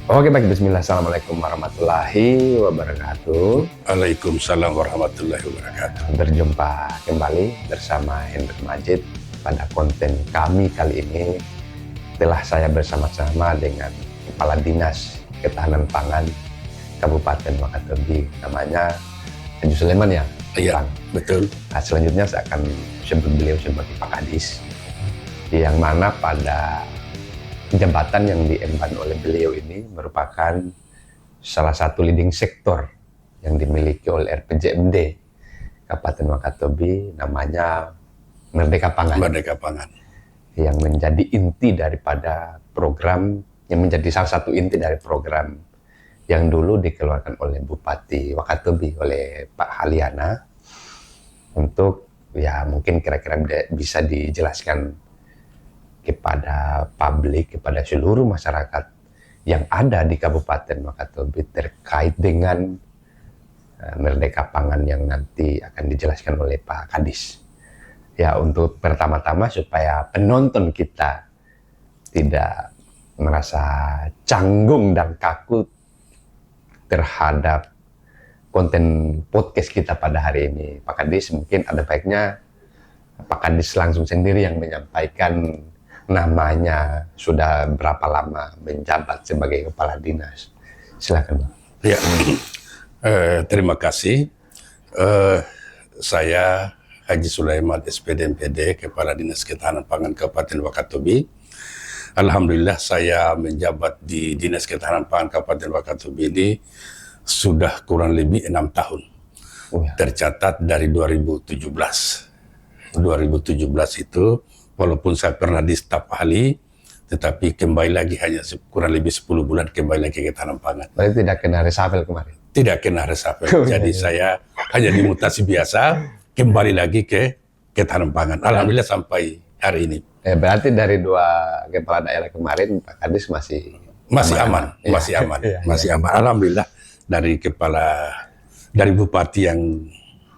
Oke baik, bismillah. Assalamualaikum warahmatullahi wabarakatuh. Waalaikumsalam warahmatullahi wabarakatuh. Berjumpa kembali bersama Hendrik Majid. Pada konten kami kali ini telah saya bersama-sama dengan Kepala Dinas Ketahanan Pangan Kabupaten Wakatobi, namanya Haji Sulaiman ya? Iya, betul. Nah, selanjutnya saya akan sebut beliau sebagai Pak Kadis, yang mana pada jabatan yang diemban oleh beliau ini merupakan salah satu leading sektor yang dimiliki oleh RPJMD Kabupaten Wakatobi, namanya Merdeka Pangan. Merdeka Pangan. Yang menjadi inti daripada program, yang menjadi salah satu inti dari program yang dulu dikeluarkan oleh Bupati Wakatobi, oleh Pak Haliana, untuk ya mungkin kira-kira bisa dijelaskan kepada publik, kepada seluruh masyarakat yang ada di Kabupaten Wakatobi terkait dengan Merdeka Pangan yang nanti akan dijelaskan oleh Pak Kadis. Ya, untuk pertama-tama supaya penonton kita tidak merasa canggung dan kaku terhadap konten podcast kita pada hari ini, Pak Kadis, mungkin ada baiknya Pak Kadis langsung sendiri yang menyampaikan namanya, sudah berapa lama menjabat sebagai kepala dinas. Silakan, Pak. Ya, terima kasih. Saya Haji Sulaiman SPD MPD, Kepala Dinas Ketahanan Pangan Kabupaten Wakatobi. Alhamdulillah saya menjabat di Dinas Ketahanan Pangan Kabupaten Wakatobi ini sudah kurang lebih 6 tahun. Tercatat dari 2017. 2017 itu walaupun saya pernah di staf ahli, tetapi kembali lagi hanya kurang lebih 10 bulan kembali lagi ke Ketahanan Pangan. Berarti tidak kena reshuffle kemarin? Tidak kena reshuffle. Jadi saya hanya dimutasi biasa, kembali lagi ke Ketahanan Pangan. Alhamdulillah sampai hari ini. Berarti dari 2 kepala daerah kemarin, Pak Kadis masih aman. Masih aman. Alhamdulillah dari Bupati yang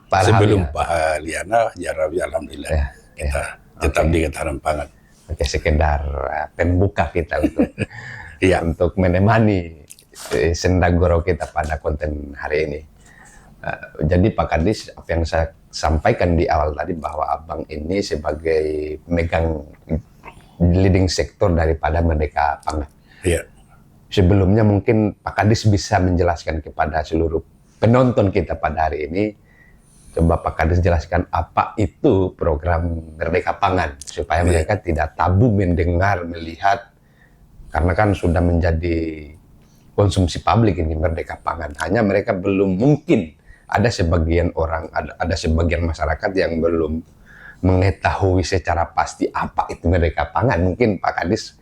sebelum Pak Haliana, Jarawi, alhamdulillah kita tetap di Ketahanan Pangan. Oke, sekedar pembuka kita untuk untuk menemani sendagoro kita pada konten hari ini. Jadi Pak Kadis, apa yang saya sampaikan di awal tadi bahwa Abang ini sebagai megang leading sektor daripada Merdeka Pangan. Iya. Sebelumnya mungkin Pak Kadis bisa menjelaskan kepada seluruh penonton kita pada hari ini. Coba Pak Kadis jelaskan apa itu program Merdeka Pangan, supaya mereka tidak tabu mendengar, melihat, karena kan sudah menjadi konsumsi publik ini Merdeka Pangan. Hanya mereka belum, mungkin ada sebagian orang, ada sebagian masyarakat yang belum mengetahui secara pasti apa itu Merdeka Pangan. Mungkin Pak Kadis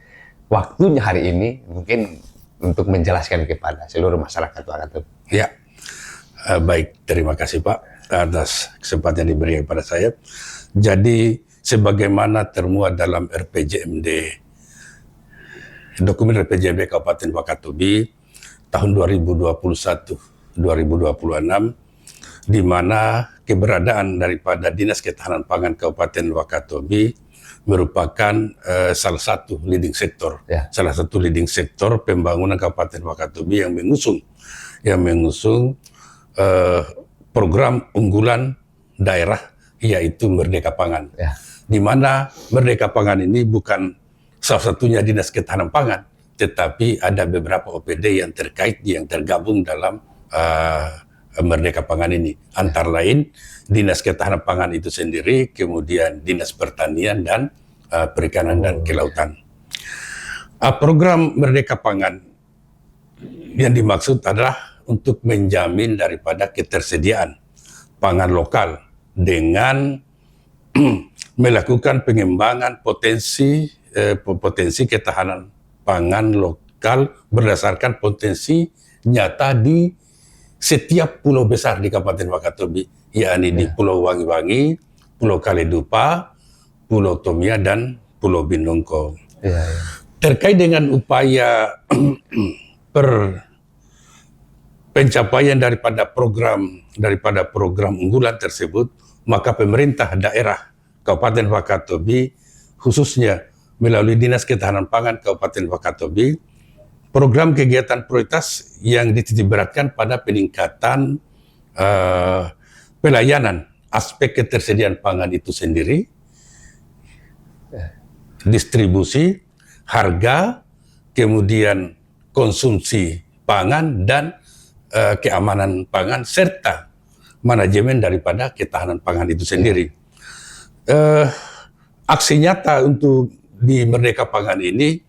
waktunya hari ini mungkin untuk menjelaskan kepada seluruh masyarakat Wakatobi. Ya, baik, terima kasih Pak atas kesempatan yang diberikan kepada saya. Jadi sebagaimana termuat dalam RPJMD, dokumen RPJMD Kabupaten Wakatobi tahun 2021-2026, di mana keberadaan daripada Dinas Ketahanan Pangan Kabupaten Wakatobi merupakan salah satu leading sektor pembangunan Kabupaten Wakatobi yang mengusung program unggulan daerah, yaitu Merdeka Pangan. Di mana Merdeka Pangan ini bukan salah satunya Dinas Ketahanan Pangan, tetapi ada beberapa OPD yang terkait, yang tergabung dalam Merdeka Pangan ini. Antara lain Dinas Ketahanan Pangan itu sendiri, kemudian Dinas Pertanian dan Perikanan dan Kelautan. Program Merdeka Pangan yang dimaksud adalah untuk menjamin daripada ketersediaan pangan lokal dengan melakukan pengembangan potensi ketahanan pangan lokal berdasarkan potensi nyata di setiap pulau besar di Kabupaten Wakatobi, yakni di Pulau Wangi-Wangi, Pulau Kaledupa, Pulau Tomia, dan Pulau Binongko. Terkait dengan upaya pencapaian daripada program unggulan tersebut, maka pemerintah daerah Kabupaten Wakatobi khususnya melalui Dinas Ketahanan Pangan Kabupaten Wakatobi program kegiatan prioritas yang dititikberatkan pada peningkatan pelayanan aspek ketersediaan pangan itu sendiri, distribusi, harga, kemudian konsumsi pangan dan keamanan pangan serta manajemen daripada ketahanan pangan itu sendiri. Aksi nyata untuk di Merdeka Pangan ini,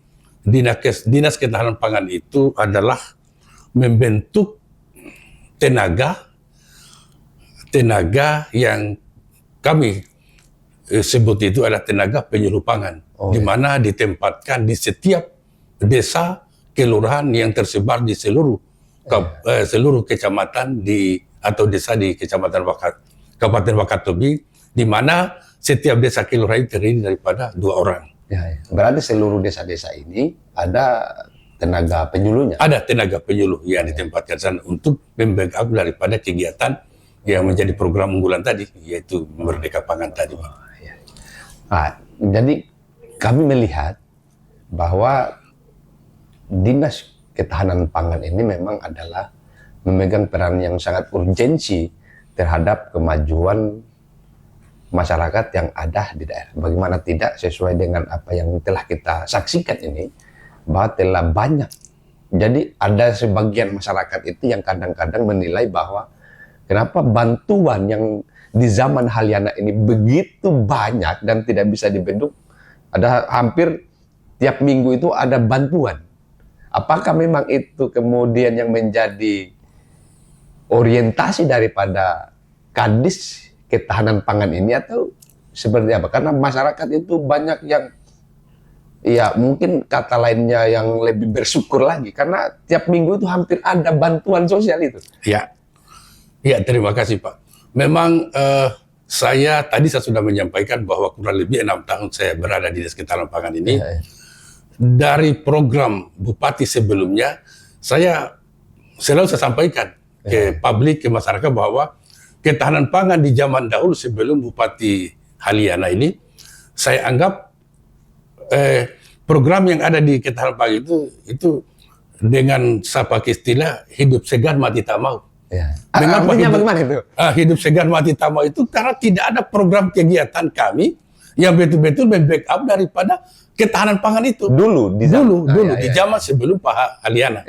Dinas Ketahanan Pangan itu adalah membentuk tenaga yang kami sebut itu adalah tenaga penyuluh pangan, di mana ditempatkan di setiap desa kelurahan yang tersebar di seluruh seluruh kecamatan atau desa di Kecamatan Kabupaten Wakatobi, di mana setiap desa kelurahan terdiri daripada 2 orang. Ya. Berarti seluruh desa-desa ini ada tenaga penyuluhnya? Ada tenaga penyuluh yang ditempatkan sana untuk membackup daripada kegiatan yang menjadi program unggulan tadi, yaitu Merdeka Pangan tadi. Nah, jadi kami melihat bahwa Dinas Ketahanan Pangan ini memang adalah memegang peran yang sangat urgensi terhadap kemajuan masyarakat yang ada di daerah. Bagaimana tidak sesuai dengan apa yang telah kita saksikan ini, bahwa telah banyak. Jadi ada sebagian masyarakat itu yang kadang-kadang menilai bahwa kenapa bantuan yang di zaman Halyana ini begitu banyak dan tidak bisa dibendung. Ada hampir tiap minggu itu ada bantuan. Apakah memang itu kemudian yang menjadi orientasi daripada Kadis Ketahanan Pangan ini atau seperti apa? Karena masyarakat itu banyak yang ya mungkin kata lainnya yang lebih bersyukur lagi karena tiap minggu itu hampir ada bantuan sosial itu. Ya, terima kasih Pak. Memang saya sudah menyampaikan bahwa kurang lebih 6 tahun saya berada di Dinas Ketahanan Pangan ini. Dari program Bupati sebelumnya, saya selalu sampaikan ke publik, ke masyarakat bahwa ketahanan pangan di zaman dahulu sebelum Bupati Halyana ini, saya anggap program yang ada di ketahanan pangan itu dengan saya pakai istilah hidup segar mati tak mau. Mengapa bagaimana itu? Hidup segar mati tak mau itu karena tidak ada program kegiatan kami yang betul-betul membackup daripada ketahanan pangan itu. Dulu di zaman sebelum Pak Halyana.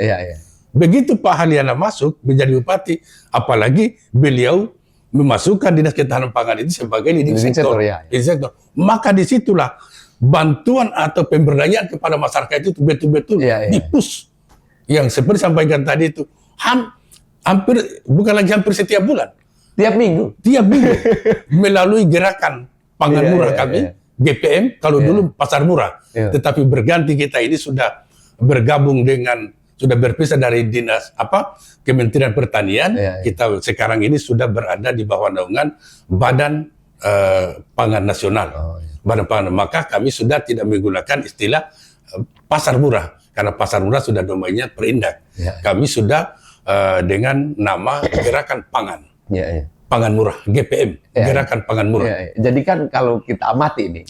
Begitu Pak Halyana masuk menjadi bupati, apalagi beliau memasukkan Dinas Ketahanan Pangan itu sebagai leading sektor. Maka disitulah bantuan atau pemberdayaan kepada masyarakat itu betul-betul dipus. Yang seperti sampaikan tadi itu hampir bukan lagi hampir setiap bulan, tiap minggu melalui gerakan pangan murah kami, GPM, kalau dulu pasar murah, tetapi berganti kita ini sudah bergabung dengan, sudah berpisah dari Kementerian Pertanian, kita sekarang ini sudah berada di bawah naungan Badan Pangan Nasional. Badan Pangan, maka kami sudah tidak menggunakan istilah pasar murah, karena pasar murah sudah domainnya Perindak. Kami sudah dengan nama Gerakan Pangan. Pangan Murah, GPM, Gerakan Pangan Murah. Jadi kan kalau kita amati ini,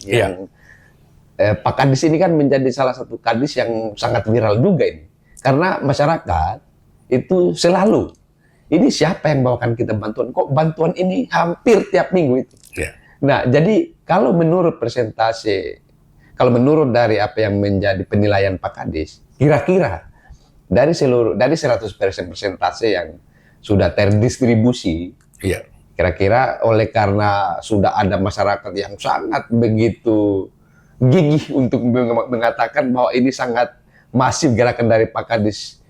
Pak Kadis ini kan menjadi salah satu kadis yang sangat viral juga ini. Karena masyarakat itu selalu, ini siapa yang bawakan kita bantuan? Kok bantuan ini hampir tiap minggu itu? Nah, jadi kalau menurut persentase, kalau menurut dari apa yang menjadi penilaian Pak Kadis, kira-kira dari 100% persentase yang sudah terdistribusi, kira-kira oleh karena sudah ada masyarakat yang sangat begitu gigih untuk mengatakan bahwa ini sangat masif gerakan dari Pak Kadis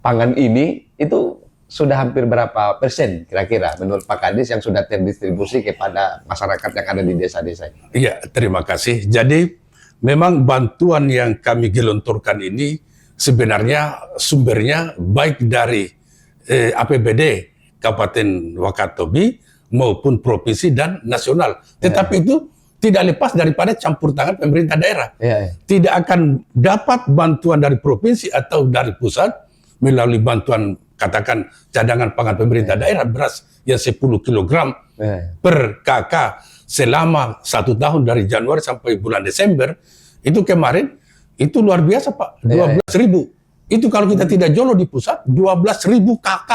Pangan ini, itu sudah hampir berapa persen kira-kira menurut Pak Kadis yang sudah terdistribusi kepada masyarakat yang ada di desa-desa? Iya, terima kasih. Jadi memang bantuan yang kami gelontorkan ini sebenarnya sumbernya baik dari APBD Kabupaten Wakatobi maupun provinsi dan nasional. Tetapi itu tidak lepas daripada campur tangan pemerintah daerah. Tidak akan dapat bantuan dari provinsi atau dari pusat melalui bantuan, katakan cadangan pangan pemerintah daerah, beras yang 10 kg per KK selama 1 tahun dari Januari sampai bulan Desember. Itu kemarin, itu luar biasa Pak, 12.000 Itu kalau kita tidak jolo di pusat, 12.000 KK.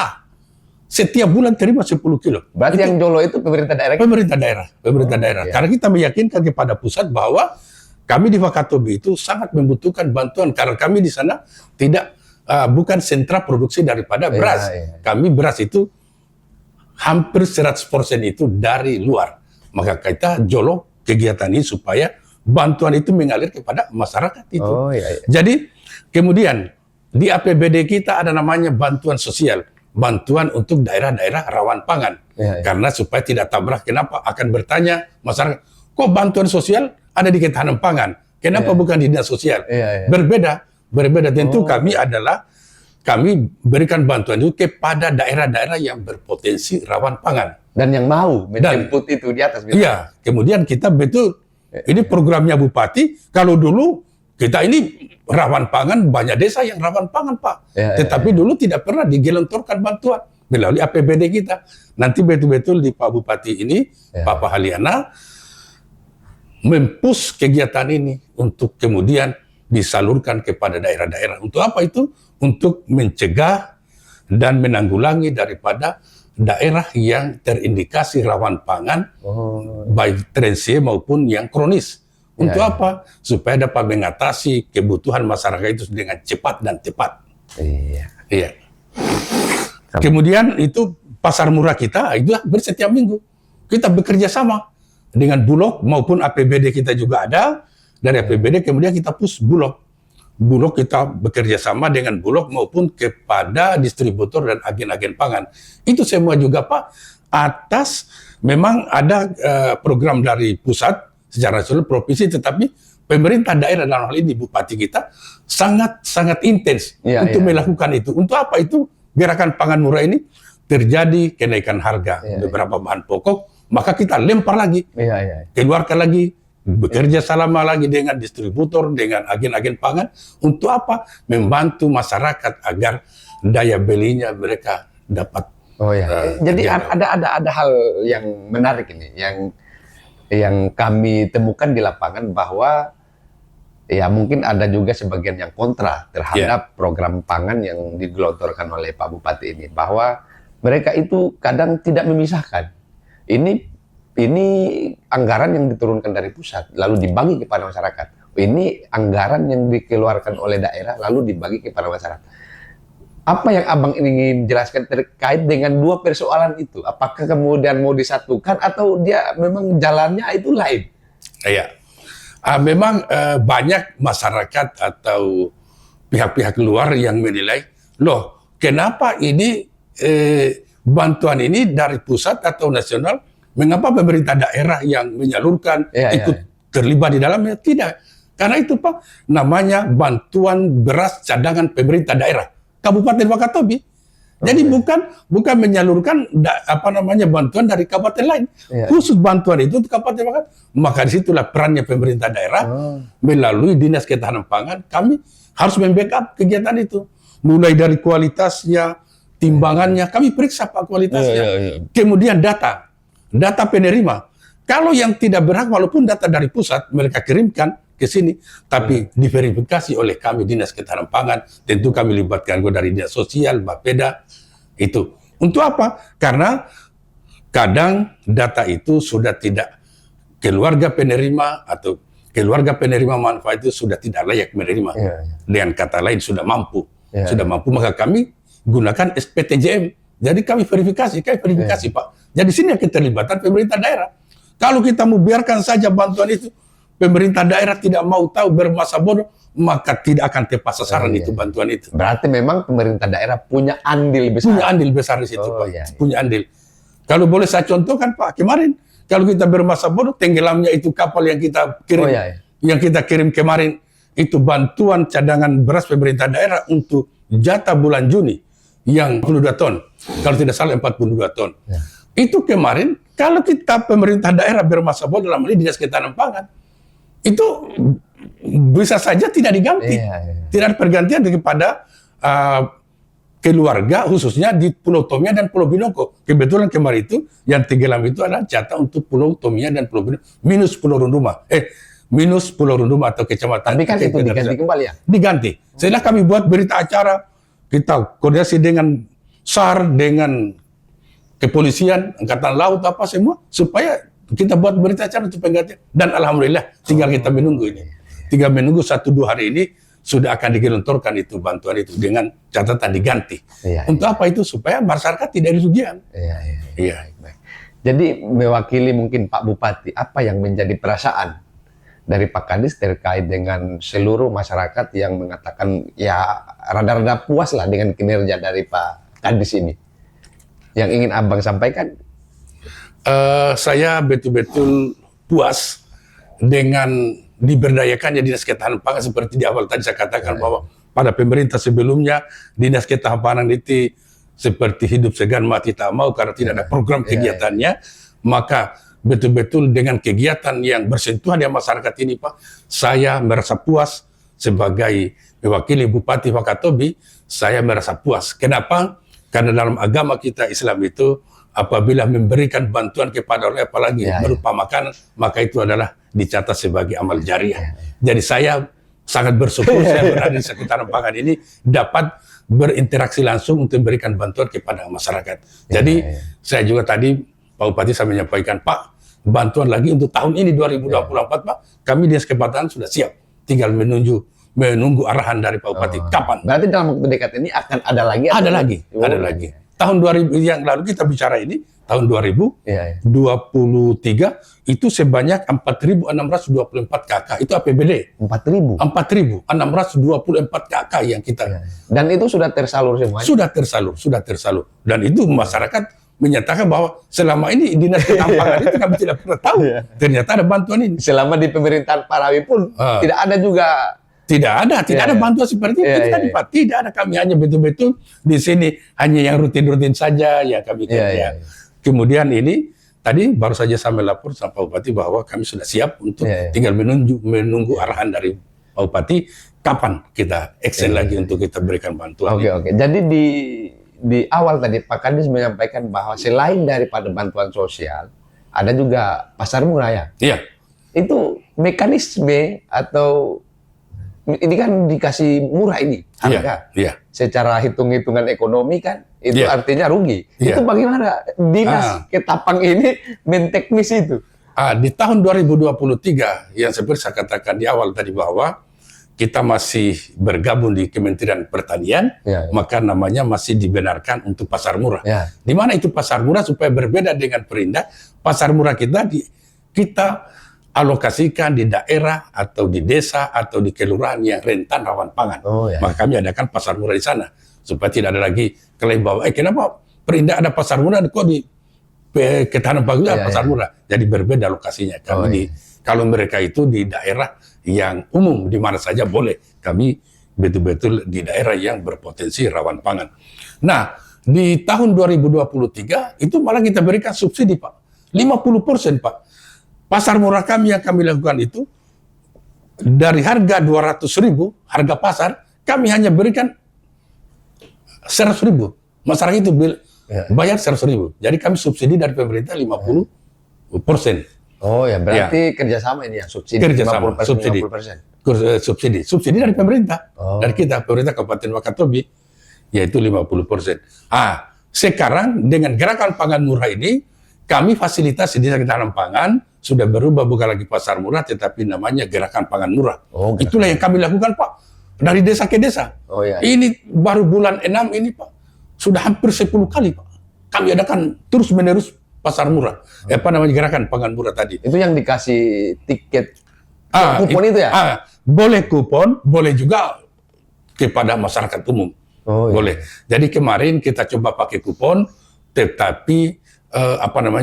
Setiap bulan terima 10 kilo. Berarti yang jolo itu pemerintah daerah? Pemerintah daerah. Pemerintah daerah. Iya. Karena kita meyakinkan kepada pusat bahwa kami di Wakatobi itu sangat membutuhkan bantuan. Karena kami di sana tidak, bukan sentra produksi daripada beras. Iya. Kami beras itu hampir 100% itu dari luar. Maka kita jolo kegiatan ini supaya bantuan itu mengalir kepada masyarakat itu. Oh, iya. Jadi kemudian di APBD kita ada namanya bantuan sosial, bantuan untuk daerah-daerah rawan pangan. Iya. Karena supaya tidak tabrak, kenapa akan bertanya masyarakat, kok bantuan sosial ada di ketahanan pangan? Kenapa bukan di dinas sosial? Iya. Berbeda. Tentu kami berikan bantuan itu kepada daerah-daerah yang berpotensi rawan pangan. Dan yang mau menjemput itu di atas. Iya, kemudian kita betul, ini programnya Bupati, kalau dulu kita ini rawan pangan, banyak desa yang rawan pangan, Pak. Tetapi dulu tidak pernah digelontorkan bantuan melalui APBD kita. Nanti betul-betul di Pak Bupati ini, Pak Pahaliana, mempush kegiatan ini untuk kemudian disalurkan kepada daerah-daerah. Untuk apa itu? Untuk mencegah dan menanggulangi daripada daerah yang terindikasi rawan pangan, baik transient maupun yang kronis. Untuk apa? Supaya dapat mengatasi kebutuhan masyarakat itu dengan cepat dan tepat. Iya. Kemudian itu pasar murah kita itu setiap minggu kita bekerja sama dengan Bulog maupun APBD kita juga ada. Dari APBD kemudian kita push Bulog. Bulog kita bekerja sama dengan Bulog maupun kepada distributor dan agen-agen pangan. Itu semua juga Pak atas memang ada program dari pusat secara nasional provinsi, tetapi pemerintah daerah dalam hal ini Bupati kita sangat intens untuk melakukan itu. Untuk apa itu? Gerakan pangan murah ini terjadi kenaikan harga beberapa bahan pokok, maka kita lempar lagi, keluarkan lagi, bekerja sama lagi dengan distributor, dengan agen-agen pangan. Untuk apa? Membantu masyarakat agar daya belinya mereka dapat. Jadi ada hal yang menarik ini, yang kami temukan di lapangan bahwa ya mungkin ada juga sebagian yang kontra terhadap program pangan yang digelontorkan oleh Pak Bupati ini, bahwa mereka itu kadang tidak memisahkan. Ini anggaran yang diturunkan dari pusat lalu dibagi kepada masyarakat. Ini anggaran yang dikeluarkan oleh daerah lalu dibagi kepada masyarakat. Apa yang Abang ingin jelaskan terkait dengan dua persoalan itu? Apakah kemudian mau disatukan atau dia memang jalannya itu lain? Iya. Memang banyak masyarakat atau pihak-pihak luar yang menilai, loh kenapa ini bantuan ini dari pusat atau nasional, mengapa pemerintah daerah yang menyalurkan ikut terlibat di dalamnya? Tidak. Karena itu Pak, namanya bantuan beras cadangan pemerintah daerah Kabupaten Wakatobi. Jadi bukan menyalurkan bantuan dari kabupaten lain. Khusus bantuan itu untuk Kabupaten Wakatobi. Maka disitulah perannya pemerintah daerah melalui Dinas Ketahanan Pangan. Kami harus membackup kegiatan itu. Mulai dari kualitasnya, timbangannya, kami periksa Pak kualitasnya. Kemudian data penerima. Kalau yang tidak berhak, walaupun data dari pusat mereka kirimkan ke sini, tapi diverifikasi oleh kami Dinas Ketahanan Pangan. Tentu kami libatkan dari Dinas Sosial, Bapeda, itu. Untuk apa? Karena kadang data itu sudah tidak, keluarga penerima atau keluarga penerima manfaat itu sudah tidak layak menerima. Dengan kata lain sudah mampu. Sudah mampu, maka kami gunakan SPTJM. Jadi kami verifikasi Pak. Jadi sini yang keterlibatan pemerintah daerah. Kalau kita mau biarkan saja bantuan itu, pemerintah daerah tidak mau tahu, bermasa bodoh, maka tidak akan tepat sasaran itu bantuan itu. Berarti memang pemerintah daerah punya andil besar. Punya andil besar di situ, Pak. Punya andil. Kalau boleh saya contohkan, Pak, kemarin kalau kita bermasa bodoh, tenggelamnya itu kapal yang kita kirim, yang kita kirim kemarin, itu bantuan cadangan beras pemerintah daerah untuk jatah bulan Juni yang 42 ton. Kalau tidak salah 42 ton. Itu kemarin, kalau kita pemerintah daerah bermasa bodoh dalam ini Dinas Ketahanan Pangan, itu bisa saja tidak diganti. Tidak ada pergantian kepada keluarga, khususnya di Pulau Tomia dan Pulau Binoko. Kebetulan kemarin itu, yang tenggelam itu adalah jatah untuk Pulau Tomia dan Pulau Binoko, minus 10 rumah. minus Pulau Rundum atau kecamatan. Tapi kan itu diganti kembali ya? Diganti. Setelah kami buat berita acara, kita koordinasi dengan SAR, dengan kepolisian, angkatan laut, apa semua, supaya kita buat berita acara untuk penggantian. Dan alhamdulillah, tinggal kita menunggu ini. Tinggal menunggu 1-2 hari ini sudah akan digelontorkan itu bantuan itu dengan catatan diganti. Untuk apa itu? Supaya masyarakat tidak dirugikan. Iya. Baik. Jadi mewakili mungkin Pak Bupati, apa yang menjadi perasaan dari Pak Kadis terkait dengan seluruh masyarakat yang mengatakan ya rada-rada puas lah dengan kinerja dari Pak Kadis ini? Yang ingin Abang sampaikan? Saya betul-betul puas dengan diberdayakannya Dinas Ketahanan Pangan seperti di awal tadi saya katakan bahwa pada pemerintah sebelumnya Dinas Ketahanan Pangan itu seperti hidup segan mati tak mau karena tidak ada program kegiatannya, maka betul-betul dengan kegiatan yang bersentuhan dengan masyarakat ini Pak, saya merasa puas sebagai mewakili Bupati Wakatobi, saya merasa puas. Kenapa? Karena dalam agama kita Islam itu apabila memberikan bantuan kepada orang apalagi berupa makanan, maka itu adalah dicatat sebagai amal jariah. Jadi saya sangat bersyukur saya berada di sekitaran pangan ini dapat berinteraksi langsung untuk memberikan bantuan kepada masyarakat. Jadi saya juga tadi Pak Bupati saya menyampaikan, Pak, bantuan lagi untuk tahun ini 2024 Pak, kami Dinas Kepatanan sudah siap, tinggal menunggu arahan dari Pak Bupati kapan. Berarti dalam waktu dekat ini akan ada lagi? Ada lagi. Tahun 2000 yang lalu kita bicara ini, tahun 2023 itu sebanyak 4.624 KK. Itu APBD. 4.624 KK yang kita. Dan itu sudah tersalur semuanya? Sudah tersalur. Dan itu masyarakat menyatakan bahwa selama ini Dinas Ketahanan Pangan itu kami tidak pernah tahu. Ternyata ada bantuan ini. Selama di pemerintahan Pak Rawi pun tidak ada juga. Tidak ada bantuan seperti itu tadi Pak. Tidak ada, kami hanya betul-betul di sini hanya yang rutin-rutin saja ya kami kerja. Kemudian ini tadi baru saja saya melapor sama Pak Bupati bahwa kami sudah siap untuk tinggal menunggu arahan dari Pak Bupati kapan kita action lagi untuk kita berikan bantuan. Oke. Jadi di awal tadi Pak Kadis menyampaikan bahwa selain daripada bantuan sosial ada juga pasar murah ya. Iya. Itu mekanisme atau ini kan dikasih murah ini harga. Secara hitung-hitungan ekonomi kan itu artinya rugi. Itu bagaimana Dinas Ketapang ini menteknis itu? Di tahun 2023 yang seperti saya katakan di awal tadi bahwa kita masih bergabung di Kementerian Pertanian, maka namanya masih dibenarkan untuk pasar murah. Di mana itu pasar murah supaya berbeda dengan Perindak, pasar murah kita alokasikan di daerah atau di desa atau di kelurahan yang rentan rawan pangan. Maka kami adakan pasar murah di sana supaya tidak ada lagi klaim bahwa kenapa Perindak ada pasar murah kok di Ketahanan Pangan ada pasar murah. Jadi berbeda lokasinya. Kalau mereka itu di daerah yang umum di mana saja boleh. Kami betul-betul di daerah yang berpotensi rawan pangan. Nah, di tahun 2023 itu malah kita berikan subsidi Pak. 50% Pak. Pasar murah kami yang kami lakukan itu dari harga 200.000 harga pasar kami hanya berikan 100.000. Masyarakat itu bayar 100.000. Jadi kami subsidi dari pemerintah 50%. Oh ya, berarti kerjasama ini ya subsidi. Kerjasama, 50%. Subsidi dari pemerintah. Dari kita pemerintah Kabupaten Wakatobi yaitu 50%. Sekarang dengan gerakan pangan murah ini kami fasilitasi di Ketahanan Pangan sudah berubah bukan lagi pasar murah tetapi namanya gerakan pangan murah. Itulah yang kami lakukan Pak dari desa ke desa. Ini baru bulan 6 ini Pak sudah hampir 10 kali Pak. Kami adakan terus menerus pasar murah. Gerakan pangan murah tadi. Itu yang dikasih tiket kupon itu ya? Boleh kupon, boleh juga kepada masyarakat umum. Boleh. Jadi kemarin kita coba pakai kupon tetapi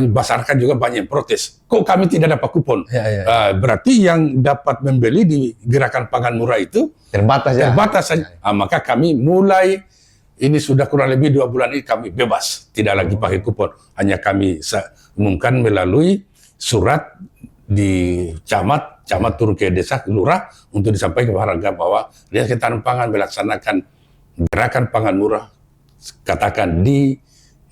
masyarakat juga banyak yang protes. Kok kami tidak dapat kupon? Berarti yang dapat membeli di gerakan pangan murah itu terbatas saja. Maka kami mulai ini sudah kurang lebih 2 bulan ini kami bebas, tidak lagi pakai kupon. Hanya kami umumkan melalui surat di camat turun ke desa lurah untuk disampaikan kepada warga bahwa Dinas Ketahanan Pangan melaksanakan gerakan pangan murah, katakan di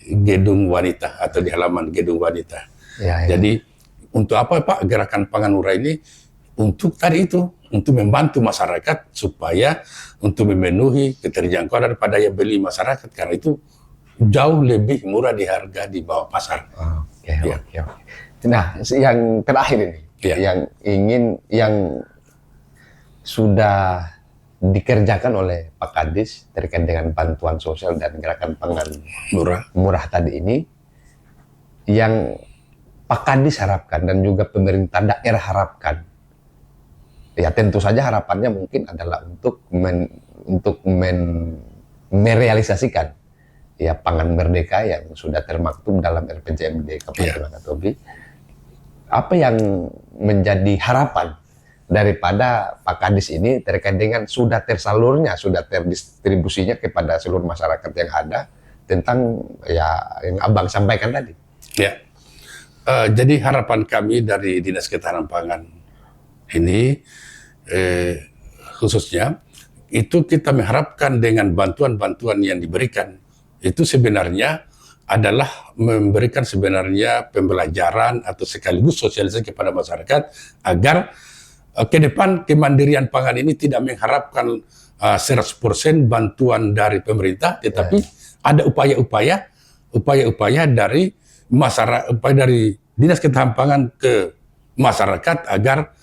gedung wanita atau di halaman gedung wanita. Jadi untuk apa Pak gerakan pangan murah ini untuk tadi itu, untuk membantu masyarakat supaya untuk memenuhi keterjangkauan daripada daya beli masyarakat, karena itu jauh lebih murah di harga di bawah pasar. Oke, Ya. oke, oke. Nah, yang terakhir ini, Ya. yang sudah dikerjakan oleh Pak Kadis terkait dengan bantuan sosial dan gerakan pangan murah tadi ini, yang Pak Kadis harapkan dan juga pemerintah daerah harapkan, ya tentu saja harapannya mungkin adalah untuk merealisasikan ya pangan merdeka yang sudah termaktub dalam RPJMD Kabupaten Wakatobi. Apa yang menjadi harapan daripada Pak Kadis ini terkait dengan sudah tersalurnya, sudah terdistribusinya kepada seluruh masyarakat yang ada tentang ya yang Abang sampaikan tadi? Ya. Jadi harapan kami dari Dinas Ketahanan Pangan ini khususnya itu kita mengharapkan dengan bantuan-bantuan yang diberikan itu sebenarnya adalah memberikan sebenarnya pembelajaran atau sekaligus sosialisasi kepada masyarakat agar ke depan kemandirian pangan ini tidak mengharapkan 100% bantuan dari pemerintah, tetapi ada upaya-upaya dari masyarakat, dari Dinas Ketahanan Pangan ke masyarakat agar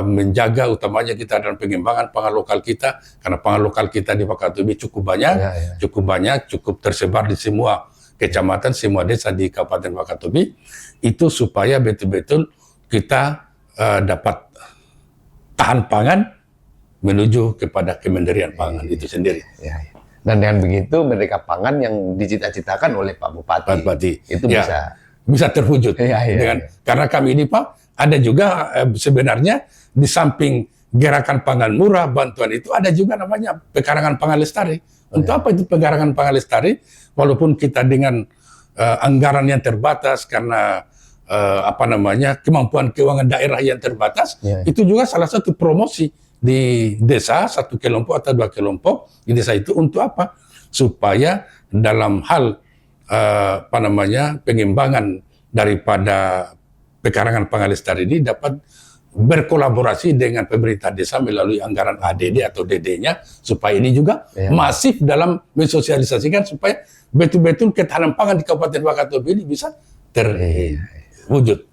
menjaga utamanya kita dalam pengembangan pangan lokal kita, karena pangan lokal kita di Wakatobi cukup banyak, cukup tersebar di semua kecamatan, semua desa di Kabupaten Wakatobi, itu supaya betul-betul kita dapat tahan pangan menuju kepada kemandirian pangan itu sendiri. Ya. Dan dengan begitu merdeka pangan yang dicita-citakan oleh Pak Bupati itu bisa terwujud. Karena kami ini Pak, ada juga sebenarnya di samping gerakan pangan murah, bantuan itu ada juga namanya pekarangan pangan lestari. Untuk apa itu pekarangan pangan lestari? Walaupun kita dengan anggaran yang terbatas karena kemampuan keuangan daerah yang terbatas, itu juga salah satu promosi di desa, satu kelompok atau dua kelompok di desa itu untuk apa? Supaya dalam hal pengembangan daripada pekarangan pangan lestari ini dapat berkolaborasi dengan pemerintah desa melalui anggaran ADD atau DD-nya, supaya ini juga masif dalam mensosialisasikan supaya betul-betul ketahanan pangan di Kabupaten Wakatobi ini bisa terwujud.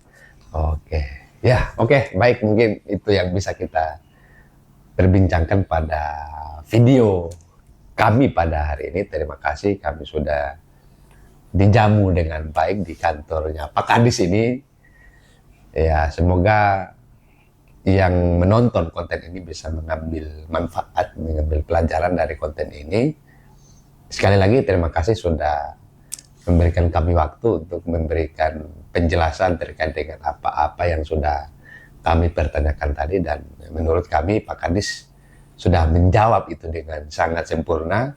Baik, mungkin itu yang bisa kita perbincangkan pada video kami pada hari ini. Terima kasih, kami sudah dijamu dengan baik di kantornya Pak Kadis ini. Ya, semoga yang menonton konten ini bisa mengambil manfaat, mengambil pelajaran dari konten ini. Sekali lagi terima kasih sudah memberikan kami waktu untuk memberikan penjelasan terkait dengan apa-apa yang sudah kami pertanyakan tadi, dan menurut kami Pak Kadis sudah menjawab itu dengan sangat sempurna.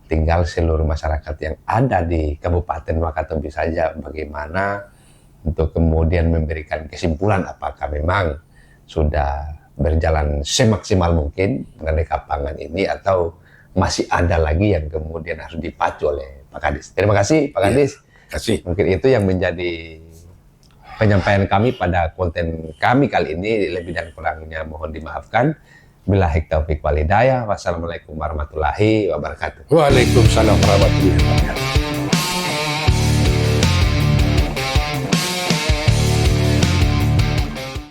Tinggal seluruh masyarakat yang ada di Kabupaten Wakatobi saja bagaimana untuk kemudian memberikan kesimpulan apakah memang sudah berjalan semaksimal mungkin merdeka pangan ini atau masih ada lagi yang kemudian harus dipacu oleh Pak Kadis. Terima kasih Pak Kadis. Mungkin itu yang menjadi penyampaian kami pada konten kami kali ini. Lebih dan kurangnya mohon dimaafkan. Billahi taufiq wal hidayah. Wassalamualaikum warahmatullahi wabarakatuh. Waalaikumsalam warahmatullahi wabarakatuh.